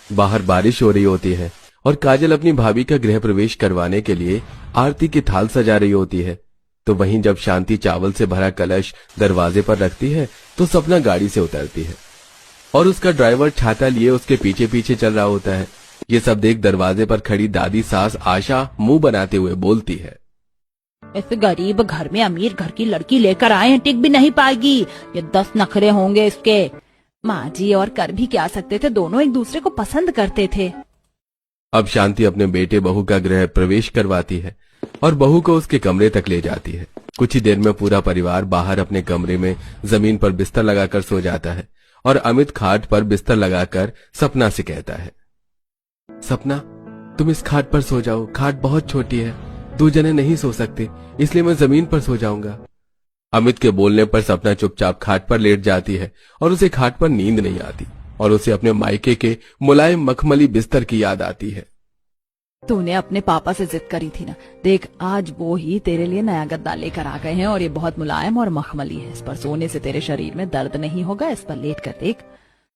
बाहर बारिश हो रही होती है और काजल अपनी भाभी का गृह प्रवेश करवाने के लिए आरती की थाल सजा रही होती है। तो वहीं जब शांति चावल से भरा कलश दरवाजे पर रखती है तो सपना गाड़ी से उतरती है और उसका ड्राइवर छाता लिए उसके पीछे पीछे चल रहा होता है। ये सब देख दरवाजे पर खड़ी दादी सास आशा मुंह बनाते हुए बोलती है, इस गरीब घर में अमीर घर की लड़की लेकर आए हैं, टिक भी नहीं पाएगी। ये 10 नखरे होंगे इसके। माँ जी और कर भी क्या सकते थे, दोनों एक दूसरे को पसंद करते थे। अब शांति अपने बेटे बहू का गृह प्रवेश करवाती है और बहू को उसके कमरे तक ले जाती है। कुछ ही देर में पूरा परिवार बाहर अपने कमरे में जमीन पर बिस्तर लगाकर सो जाता है और अमित खाट पर बिस्तर लगाकर सपना से कहता है, सपना तुम इस खाट पर सो जाओ, खाट बहुत छोटी है, 2 जने नहीं सो सकते, इसलिए मैं जमीन पर सो जाऊंगा। अमित के बोलने पर सपना चुपचाप खाट पर लेट जाती है और उसे खाट पर नींद नहीं आती और उसे अपने मायके के मुलायम मखमली बिस्तर की याद आती है। तूने अपने पापा से जिद करी थी ना, देख आज वो ही तेरे लिए नया गद्दा लेकर आ गए हैं और ये बहुत मुलायम और मखमली है। इस पर सोने से तेरे शरीर में दर्द नहीं होगा, इस पर लेट कर देख।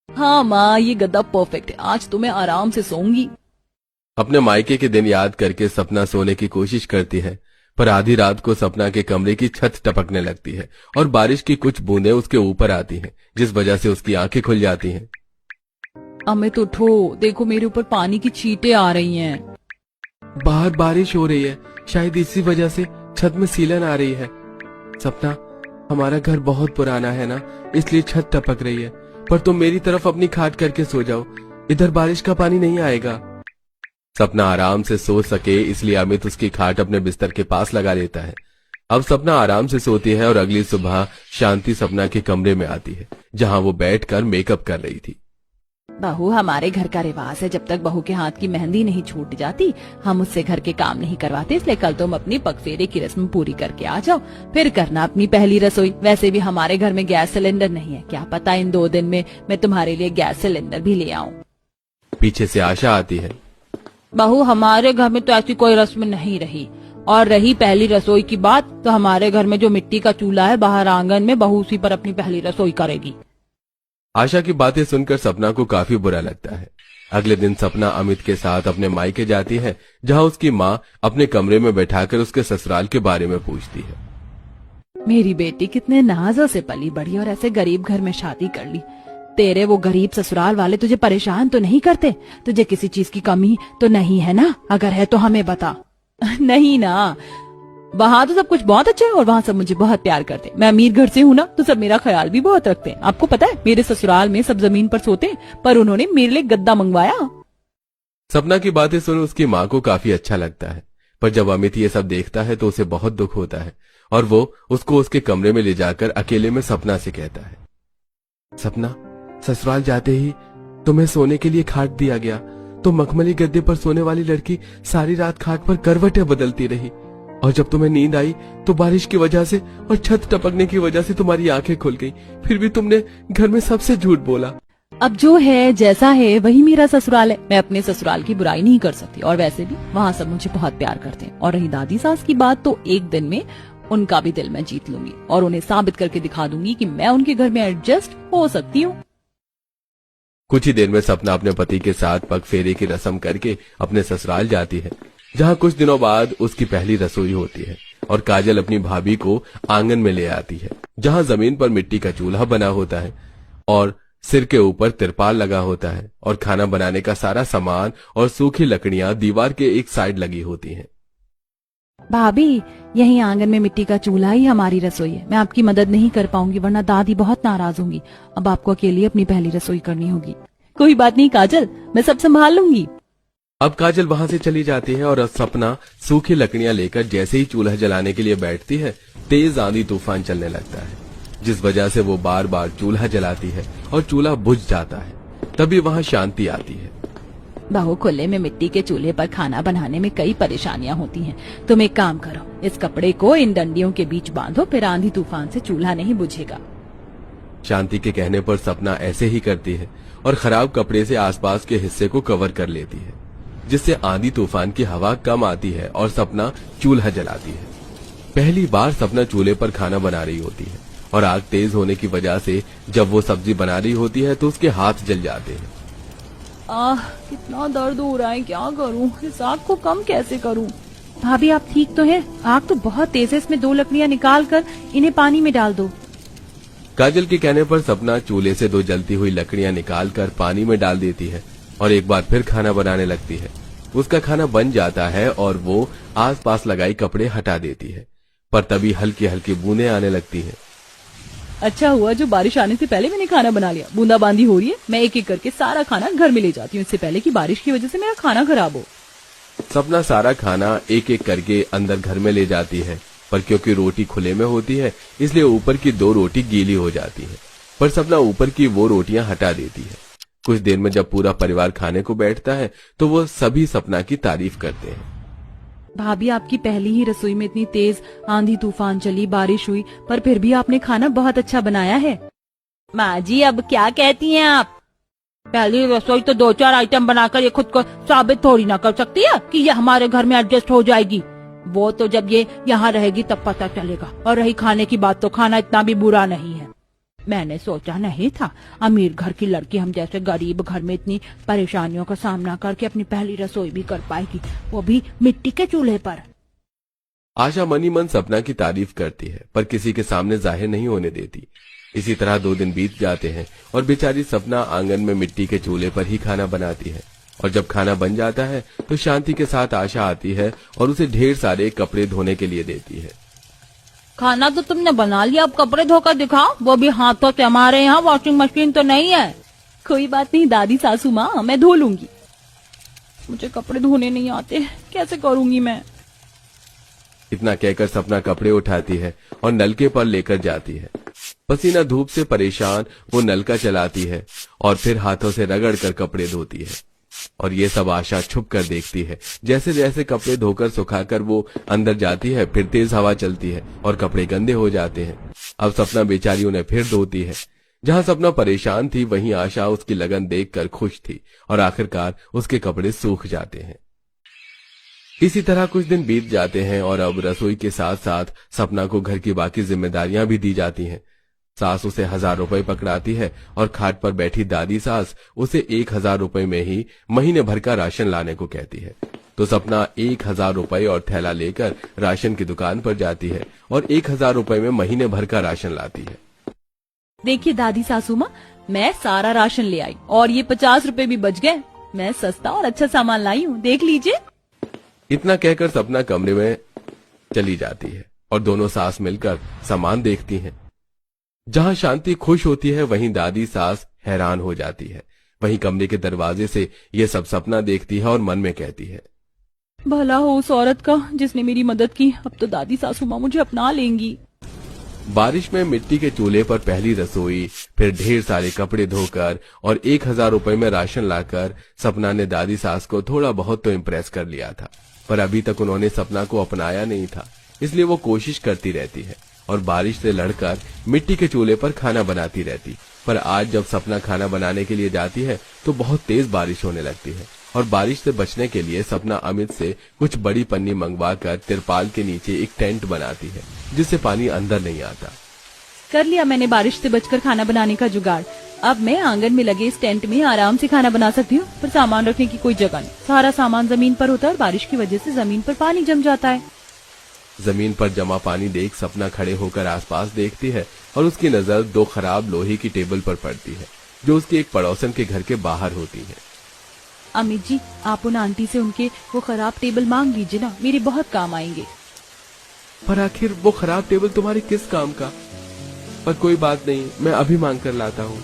हाँ माँ, ये गद्दा परफेक्ट है, आज तुम्हें आराम से सोऊंगी। अपने मायके के दिन याद करके सपना सोने की कोशिश करती है, पर आधी रात को सपना के कमरे की छत टपकने लगती है और बारिश की कुछ बूंदें उसके ऊपर आती हैं, जिस वजह से उसकी आंखें खुल जाती हैं। अमित उठो, देखो मेरे ऊपर पानी की छींटें आ रही हैं। बाहर बारिश हो रही है, शायद इसी वजह से छत में सीलन आ रही है। सपना, हमारा घर बहुत पुराना है ना, इसलिए छत टपक रही है, पर तुम मेरी तरफ अपनी खाट करके सो जाओ, इधर बारिश का पानी नहीं आएगा। सपना आराम से सो सके इसलिए अमित उसकी खाट अपने बिस्तर के पास लगा लेता है। अब सपना आराम से सोती है और अगली सुबह शांति सपना के कमरे में आती है, जहां वो बैठकर मेकअप कर रही थी। बहू, हमारे घर का रिवाज है, जब तक बहू के हाथ की मेहंदी नहीं छूट जाती हम उससे घर के काम नहीं करवाते, इसलिए कल तुम अपनी पगफेरे की रस्म पूरी करके आ जाओ, फिर करना अपनी पहली रसोई। वैसे भी हमारे घर में गैस सिलेंडर नहीं है, क्या पता इन 2 दिन में मैं तुम्हारे लिए गैस सिलेंडर भी ले आऊं। पीछे से आशा आती है, बहू हमारे घर में तो ऐसी कोई रस्म नहीं रही, और रही पहली रसोई की बात तो हमारे घर में जो मिट्टी का चूल्हा है बाहर आंगन में, बहू उसी पर अपनी पहली रसोई करेगी। आशा की बातें सुनकर सपना को काफी बुरा लगता है। अगले दिन सपना अमित के साथ अपने मायके जाती है, जहां उसकी माँ अपने कमरे में बैठाकर उसके ससुराल के बारे में पूछती है। मेरी बेटी कितने नाजों से पली बढ़ी और ऐसे गरीब घर में शादी कर ली। तेरे वो गरीब ससुराल वाले तुझे परेशान तो नहीं करते? तुझे किसी चीज की कमी तो नहीं है ना? अगर है तो हमें बता। नहीं ना, वहाँ तो सब कुछ बहुत अच्छा है और वहाँ सब मुझे बहुत प्यार करते हैं। मैं अमीर घर से हूँ ना, तो सब मेरा ख्याल भी बहुत रखते हैं। आपको पता है मेरे ससुराल में सब जमीन पर सोते हैं, पर उन्होंने मेरे लिए गद्दा मंगवाया। सपना की बातें सुन उसकी माँ को काफी अच्छा लगता है, पर जब अमित ये सब देखता है तो उसे बहुत दुख होता है और वो उसको उसके कमरे में ले जाकर अकेले में सपना से कहता है, सपना, ससुराल जाते ही तुम्हें सोने के लिए खाट दिया गया, तो मखमली गद्दे पर सोने वाली लड़की सारी रात खाट पर करवटें बदलती रही, और जब तुम्हें नींद आई तो बारिश की वजह से और छत टपकने की वजह से तुम्हारी आंखें खुल गई, फिर भी तुमने घर में सबसे झूठ बोला। अब जो है जैसा है वही मेरा ससुराल है, मैं अपने ससुराल की बुराई नहीं कर सकती, और वैसे भी वहाँ सब मुझे बहुत प्यार करते हैं। और रही दादी सास की बात, तो एक दिन में उनका भी दिल मैं जीत लूंगी और उन्हें साबित करके दिखा दूंगी कि मैं उनके घर में एडजस्ट हो सकती हूँ। कुछ ही देर में सपना अपने पति के साथ पग फेरे की रस्म करके अपने ससुराल जाती है, जहां कुछ दिनों बाद उसकी पहली रसोई होती है और काजल अपनी भाभी को आंगन में ले आती है, जहां जमीन पर मिट्टी का चूल्हा बना होता है और सिर के ऊपर तिरपाल लगा होता है और खाना बनाने का सारा सामान और सूखी लकड़ियां दीवार के एक साइड लगी होती हैं। भाभी, यही आंगन में मिट्टी का चूल्हा ही हमारी रसोई है। मैं आपकी मदद नहीं कर पाऊंगी वरना दादी बहुत नाराज होंगी। अब आपको अकेले अपनी पहली रसोई करनी होगी। कोई बात नहीं काजल, मैं सब संभाल लूंगी। अब काजल वहां से चली जाती है और सपना सूखी लकड़ियां लेकर जैसे ही चूल्हा जलाने के लिए बैठती है, तेज आंधी तूफान चलने लगता है, जिस वजह से वो बार बार चूल्हा जलाती है और चूल्हा बुझ जाता है। तभी वहां शांति आती है। बहू, खुले में मिट्टी के चूल्हे पर खाना बनाने में कई परेशानियां होती हैं। तुम एक काम करो, इस कपड़े को इन डंडियों के बीच बांधो, फिर आंधी तूफान से चूल्हा नहीं बुझेगा। शांति के कहने पर सपना ऐसे ही करती है और खराब कपड़े से आसपास के हिस्से को कवर कर लेती है, जिससे आंधी तूफान की हवा कम आती है और सपना चूल्हा जलाती है। पहली बार सपना चूल्हे पर खाना बना रही होती है और आग तेज होने की वजह से जब वो सब्जी बना रही होती है तो उसके हाथ जल जाते हैं। कितना दर्द हो रहा है, क्या करूं, इस आग को कम कैसे करूं। भाभी आप ठीक तो हैं? आग तो बहुत तेज है, इसमें 2 लकड़ियां निकाल कर इन्हें पानी में डाल दो। काजल के कहने पर सपना चूल्हे से 2 जलती हुई लकड़ियां निकालकर पानी में डाल देती है और एक बार फिर खाना बनाने लगती है। उसका खाना बन जाता है और वो आसपास लगाई कपड़े हटा देती है, पर तभी हल्की हल्की बूंदें आने लगती हैं। अच्छा हुआ जो बारिश आने से पहले मैंने खाना बना लिया। बूंदाबांदी हो रही है, मैं एक एक करके सारा खाना घर में ले जाती हूँ, इससे पहले कि बारिश की वजह से मेरा खाना खराब हो। सपना सारा खाना एक एक करके अंदर घर में ले जाती है, पर क्योंकि रोटी खुले में होती है इसलिए ऊपर की 2 रोटी गीली हो जाती है। पर सपना ऊपर की वो रोटियां हटा देती है। कुछ देर में जब पूरा परिवार खाने को बैठता है तो वो सभी सपना की तारीफ करते हैं। भाभी आपकी पहली ही रसोई में इतनी तेज आंधी तूफान चली, बारिश हुई, पर फिर भी आपने खाना बहुत अच्छा बनाया है। माँ जी अब क्या कहती हैं आप? पहली रसोई तो 2-4 आइटम बनाकर ये खुद को साबित थोड़ी ना कर सकती है कि ये हमारे घर में एडजस्ट हो जाएगी। वो तो जब ये यहाँ रहेगी तब पता चलेगा। और रही खाने की बात, तो खाना इतना भी बुरा नहीं है। मैंने सोचा नहीं था अमीर घर की लड़की हम जैसे गरीब घर में इतनी परेशानियों का सामना करके अपनी पहली रसोई भी कर पाएगी, वो भी मिट्टी के चूल्हे पर। आशा मनी मन सपना की तारीफ करती है, पर किसी के सामने जाहिर नहीं होने देती। इसी तरह 2 दिन बीत जाते हैं और बेचारी सपना आंगन में मिट्टी के चूल्हे पर ही खाना बनाती है। और जब खाना बन जाता है तो शांति के साथ आशा आती है और उसे ढेर सारे कपड़े धोने के लिए देती है। खाना तो तुमने बना लिया, अब कपड़े धोकर दिखाओ, वो भी हाथों से। हमारे यहाँ वॉशिंग मशीन तो नहीं है। कोई बात नहीं दादी सासू माँ, मैं धो लूंगी। मुझे कपड़े धोने नहीं आते, कैसे करूंगी मैं? इतना कहकर सपना कपड़े उठाती है और नलके पर लेकर जाती है। पसीना धूप से परेशान वो नलका चलाती है और फिर हाथों से रगड़ कर कपड़े धोती है। और ये सब आशा छुप कर देखती है। जैसे जैसे कपड़े धोकर सुखाकर वो अंदर जाती है, फिर तेज हवा चलती है और कपड़े गंदे हो जाते हैं। अब सपना बेचारी उन्हें फिर धोती है। जहां सपना परेशान थी वहीं आशा उसकी लगन देखकर खुश थी और आखिरकार उसके कपड़े सूख जाते हैं। इसी तरह कुछ दिन बीत जाते हैं और अब रसोई के साथ साथ सपना को घर की बाकी जिम्मेदारियां भी दी जाती हैं। सास उसे 1000 रुपए पकड़ाती है और खाट पर बैठी दादी सास उसे 1000 रुपए में ही महीने भर का राशन लाने को कहती है। तो सपना 1000 रुपए और थैला लेकर राशन की दुकान पर जाती है और 1000 रुपए में महीने भर का राशन लाती है। देखिए दादी सासू माँ, मैं सारा राशन ले आई और ये 50 रुपए भी बच गए। मैं सस्ता और अच्छा सामान लाई हूँ, देख लीजिए। इतना कहकर सपना कमरे में चली जाती है और दोनों सास मिलकर सामान देखती हैं। जहां शांति खुश होती है वहीं दादी सास हैरान हो जाती है। वहीं कमरे के दरवाजे से ये सब सपना देखती है और मन में कहती है, भला हो उस औरत का जिसने मेरी मदद की। अब तो दादी सासू माँ मुझे अपना लेंगी। बारिश में मिट्टी के चूल्हे पर पहली रसोई, फिर ढेर सारे कपड़े धोकर और 1000 रुपए में राशन लाकर सपना ने दादी सास को थोड़ा बहुत तो इम्प्रेस कर लिया था। पर अभी तक उन्होंने सपना को अपनाया नहीं था, इसलिए वो कोशिश करती रहती है और बारिश से लड़कर मिट्टी के चूल्हे पर खाना बनाती रहती। पर आज जब सपना खाना बनाने के लिए जाती है तो बहुत तेज बारिश होने लगती है और बारिश से बचने के लिए सपना अमित से कुछ बड़ी पन्नी मंगवाकर तिरपाल के नीचे एक टेंट बनाती है, जिससे पानी अंदर नहीं आता। कर लिया मैंने बारिश से बचकर खाना बनाने का जुगाड़। अब मैं आंगन में लगे इस टेंट में आराम से खाना बना सकती हूँ, पर सामान रखने की कोई जगह नहीं। सारा सामान जमीन पर होता है और बारिश की वजह से जमीन पर पानी जम जाता है। जमीन पर जमा पानी देख सपना खड़े होकर आसपास देखती है और उसकी नजर 2 खराब लोहे की टेबल पर पड़ती है, जो उसके एक पड़ोसन के घर के बाहर होती है। अमित जी, आप उन आंटी से उनके वो खराब टेबल मांग लीजिए ना, मेरे बहुत काम आएंगे। पर आखिर वो खराब टेबल तुम्हारे किस काम का? पर कोई बात नहीं, मैं अभी मांग कर लाता हूँ।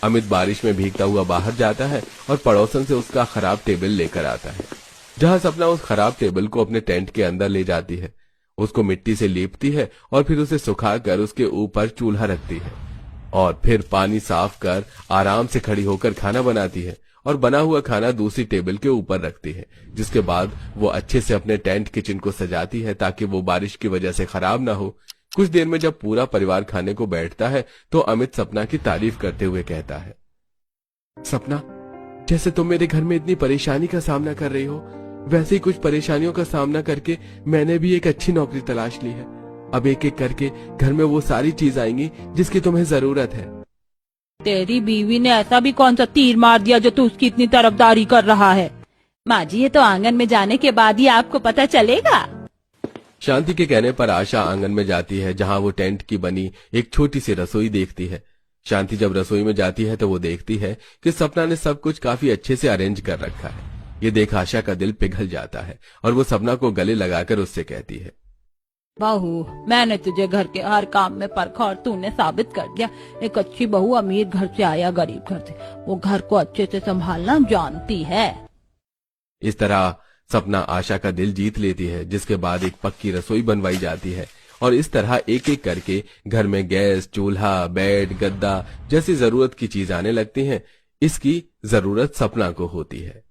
अमित बारिश में भीगता हुआ बाहर जाता है और पड़ोसन से उसका खराब टेबल लेकर आता है। जहाँ सपना उस खराब टेबल को अपने टेंट के अंदर ले जाती है, उसको मिट्टी से लीपती है और फिर उसे सुखाकर उसके ऊपर चूल्हा रखती है और फिर पानी साफ कर आराम से खड़ी होकर खाना बनाती है और बना हुआ खाना दूसरी टेबल के ऊपर रखती है। जिसके बाद वो अच्छे से अपने टेंट किचन को सजाती है ताकि वो बारिश की वजह से खराब ना हो। कुछ देर में जब पूरा परिवार खाने को बैठता है तो अमित सपना की तारीफ करते हुए कहता है, सपना, जैसे तुम मेरे घर में इतनी परेशानी का सामना कर रही हो, वैसे ही कुछ परेशानियों का सामना करके मैंने भी एक अच्छी नौकरी तलाश ली है। अब एक एक करके घर में वो सारी चीज आएंगी जिसकी तुम्हें जरूरत है। तेरी बीवी ने ऐसा भी कौन सा तीर मार दिया जो तू उसकी इतनी तरफदारी कर रहा है? माँ जी, ये तो आंगन में जाने के बाद ही आपको पता चलेगा। शांति के कहने पर आशा आंगन में जाती है, जहां वो टेंट की बनी एक छोटी सी रसोई देखती है। शांति जब रसोई में जाती है तो वो देखती है कि सपना ने सब कुछ काफी अच्छे से अरेंज कर रखा है। ये देख आशा का दिल पिघल जाता है और वो सपना को गले लगाकर उससे कहती है, बहू, मैंने तुझे घर के हर काम में परखा और तूने साबित कर दिया। एक अच्छी बहू अमीर घर से आया गरीब घर से, वो घर को अच्छे से संभालना जानती है। इस तरह सपना आशा का दिल जीत लेती है, जिसके बाद एक पक्की रसोई बनवाई जाती है और इस तरह एक एक करके घर में गैस, चूल्हा, बेड, गद्दा जैसी जरूरत की चीज आने लगती हैं। इसकी जरूरत सपना को होती है।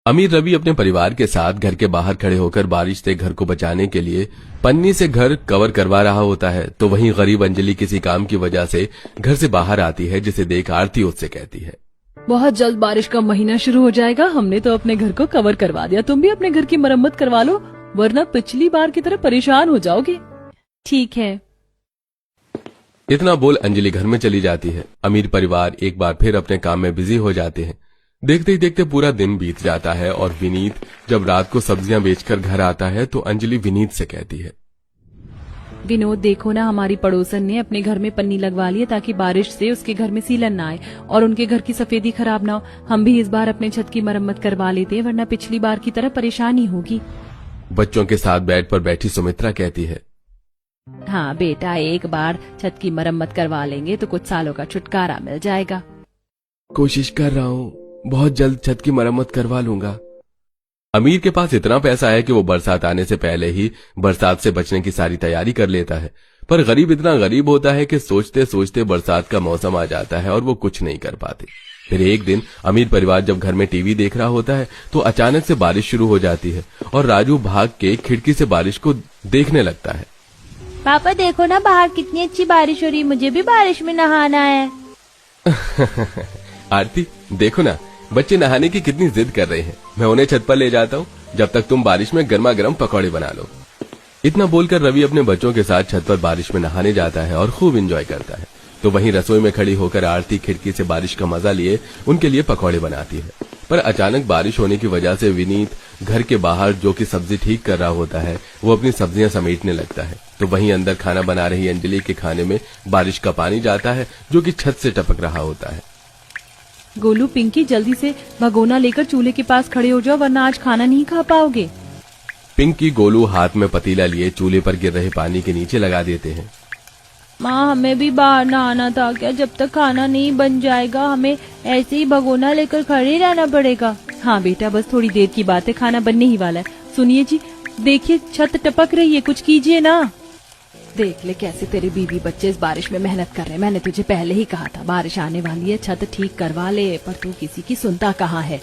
अमीर रवि अपने परिवार के साथ घर के बाहर खड़े होकर बारिश से घर को बचाने के लिए पन्नी से घर कवर करवा रहा होता है, तो वहीं गरीब अंजलि किसी काम की वजह से घर से बाहर आती है, जिसे देख आरती उससे कहती है, बहुत जल्द बारिश का महीना शुरू हो जाएगा। हमने तो अपने घर को कवर करवा दिया, तुम भी अपने घर की मरम्मत करवा लो, वरना पिछली बार की तरह परेशान हो जाओगे। ठीक है। इतना बोल अंजलि घर में चली जाती है। अमीर परिवार एक बार फिर अपने काम में बिजी हो जाते हैं। देखते ही देखते पूरा दिन बीत जाता है और विनीत जब रात को सब्जियां बेचकर घर आता है तो अंजलि विनीत से कहती है, विनोद, देखो ना, हमारी पड़ोसन ने अपने घर में पन्नी लगवा ली है ताकि बारिश से उसके घर में सीलन ना आए और उनके घर की सफेदी खराब ना हो। हम भी इस बार अपने छत की मरम्मत करवा लेते हैं, वरना पिछली बार की तरह परेशानी होगी। बच्चों के साथ बेड पर बैठी सुमित्रा कहती है, हाँ बेटा, एक बार छत की मरम्मत करवा लेंगे तो कुछ सालों का छुटकारा मिल जाएगा। कोशिश कर रहा हूँ, बहुत जल्द छत की मरम्मत करवा लूंगा। अमीर के पास इतना पैसा है कि वो बरसात आने से पहले ही बरसात से बचने की सारी तैयारी कर लेता है, पर गरीब इतना गरीब होता है कि सोचते सोचते बरसात का मौसम आ जाता है और वो कुछ नहीं कर पाते। फिर एक दिन अमीर परिवार जब घर में टीवी देख रहा होता है तो अचानक से बारिश शुरू हो जाती है और राजू भाग के खिड़की से बारिश को देखने लगता है। पापा देखो ना, बाहर कितनी अच्छी बारिश हो रही, मुझे भी बारिश में नहाना है। आरती, देखो ना, बच्चे नहाने की कितनी जिद कर रहे हैं। मैं उन्हें छत पर ले जाता हूँ, जब तक तुम बारिश में गर्मा गर्म पकौड़े बना लो। इतना बोलकर रवि अपने बच्चों के साथ छत पर बारिश में नहाने जाता है और खूब एंजॉय करता है। तो वहीं रसोई में खड़ी होकर आरती खिड़की से बारिश का मजा लिए उनके लिए पकौड़े बनाती है। पर अचानक बारिश होने की वजह से विनीत घर के बाहर जो कि सब्जी ठीक कर रहा होता है वो अपनी सब्जियां समेटने लगता है। तो वहीं अंदर खाना बना रही अंजलि के खाने में बारिश का पानी जाता है जो कि छत से टपक रहा होता है। गोलू, पिंकी, जल्दी से भगोना लेकर चूल्हे के पास खड़े हो जाओ, वरना आज खाना नहीं खा पाओगे। पिंकी गोलू हाथ में पतीला लिए चूल्हे पर गिर रहे पानी के नीचे लगा देते हैं। माँ, हमें भी बाहर नहाना था क्या? जब तक खाना नहीं बन जाएगा हमें ऐसे ही भगोना लेकर खड़े रहना पड़ेगा। हाँ बेटा, बस थोड़ी देर की बात है, खाना बनने ही वाला है। सुनिए जी, देखिए छत टपक रही है, कुछ कीजिए ना। देख ले कैसे तेरे बीवी बच्चे इस बारिश में मेहनत कर रहे हैं। मैंने तुझे पहले ही कहा था बारिश आने वाली है, छत ठीक करवा ले, पर तू किसी की सुनता कहाँ है।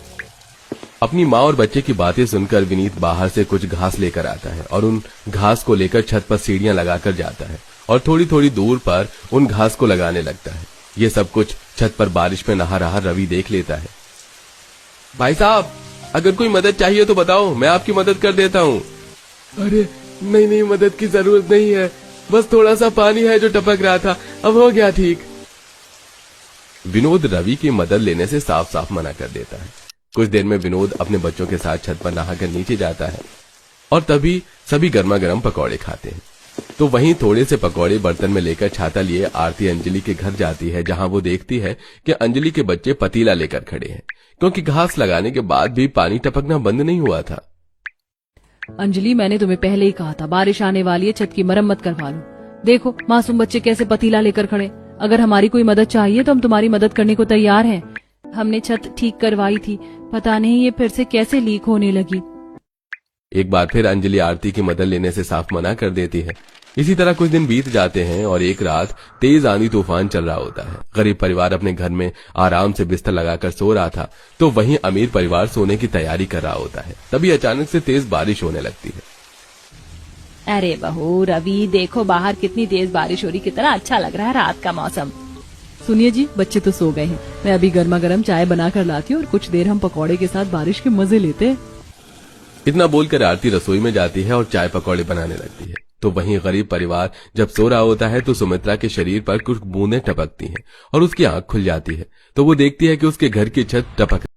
अपनी माँ और बच्चे की बातें सुनकर विनीत बाहर से कुछ घास लेकर आता है और उन घास को लेकर छत पर सीढ़ियां लगाकर जाता है और थोड़ी थोड़ी दूर पर उन घास को लगाने लगता है। ये सब कुछ छत पर बारिश में नहा रहा रवि देख लेता है। भाई साहब, अगर कोई मदद चाहिए तो बताओ, मैं आपकी मदद कर देता हूँ। अरे नहीं, मदद की जरूरत नहीं है, बस थोड़ा सा पानी है जो टपक रहा था, अब हो गया ठीक। विनोद रवि की मदद लेने से साफ साफ मना कर देता है। कुछ देर में विनोद अपने बच्चों के साथ छत पर नहाकर नीचे जाता है और तभी सभी गर्मा गर्म पकौड़े खाते हैं। तो वहीं थोड़े से पकौड़े बर्तन में लेकर छाता लिए आरती अंजलि के घर जाती है, जहां वो देखती है कि अंजलि के बच्चे पतीला लेकर खड़े हैं, क्योंकि घास लगाने के बाद भी पानी टपकना बंद नहीं हुआ था। अंजलि, मैंने तुम्हें पहले ही कहा था बारिश आने वाली है, छत की मरम्मत करवा लो। देखो मासूम बच्चे कैसे पतीला लेकर खड़े। अगर हमारी कोई मदद चाहिए तो हम तुम्हारी मदद करने को तैयार हैं। हमने छत ठीक करवाई थी, पता नहीं ये फिर से कैसे लीक होने लगी। एक बार फिर अंजलि आरती की मदद लेने से साफ मना कर देती है। इसी तरह कुछ दिन बीत जाते हैं और एक रात तेज आंधी तूफान चल रहा होता है। गरीब परिवार अपने घर में आराम से बिस्तर लगाकर सो रहा था, तो वहीं अमीर परिवार सोने की तैयारी कर रहा होता है। तभी अचानक से तेज बारिश होने लगती है। अरे बहू रवि, देखो बाहर कितनी तेज बारिश हो रही, कितना अच्छा लग रहा है रात का मौसम। सुनिए जी, बच्चे तो सो गए हैं, मैं अभी गर्मा गर्म चाय बना कर लाती हूँ और कुछ देर हम पकौड़े के साथ बारिश के मजे लेते हैं। इतना बोलकर आरती रसोई में जाती है और चाय पकौड़े बनाने लगती है। तो वहीं गरीब परिवार जब सो रहा होता है तो सुमित्रा के शरीर पर कुछ बूंदें टपकती हैं और उसकी आंख खुल जाती है। तो वो देखती है कि उसके घर की छत टपक